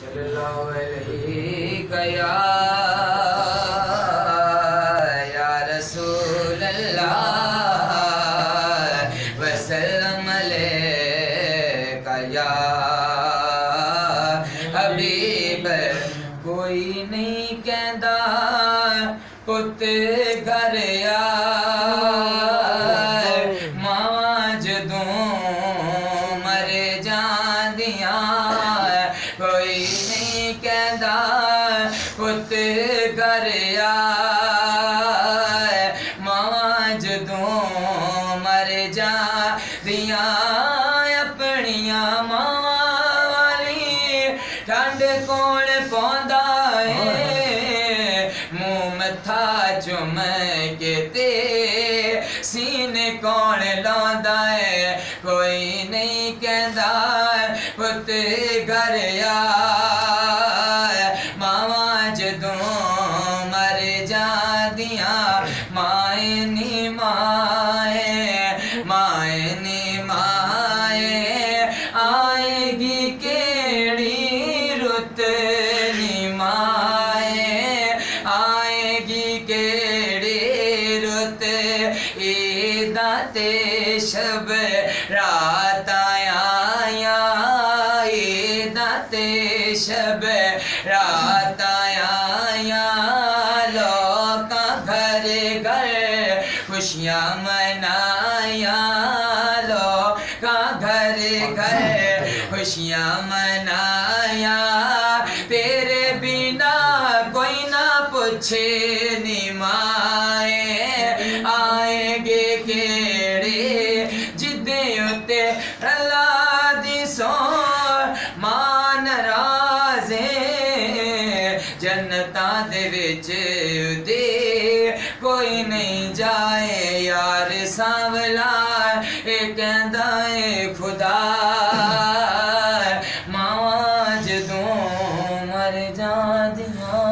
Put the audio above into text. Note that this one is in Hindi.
सल्लल्लाहु अलैहि या रसूल अल्लाह वसल्लम अलैका या हबीब। कोई नहीं कहता पुत घर आ मावा जदों मर जांदियां। कोई नहीं कहता पुत घर आ मावा जदों मर जांदियां। अपनियां मावा वाली ठंड कौन पौंदा है मुँह मथा चुम के ते सीने कौन लांदा है। कोई नहीं कहता पुत घर आ मावा जदों मर जांदियां। माए नी माए माए नी माए आएगी केड़ी रुत नी माए आएगी केड़ी रुत। ईदा ते शब रात आया ईदा ते शब रात आया। लोका घर घर खुशियाँ मनाया लोका घर घर खुशियाँ मनाया। तेरे बिना कोई ना पूछे नी माए आएंगे केड़े जिदे उते अल्लाह दी सौ मां नाराज़े। जन्नतां दे विच उदे कोई नहीं जाए यार सांवला ए कहंदा ए खुदा मावां जदों मर जांदियां।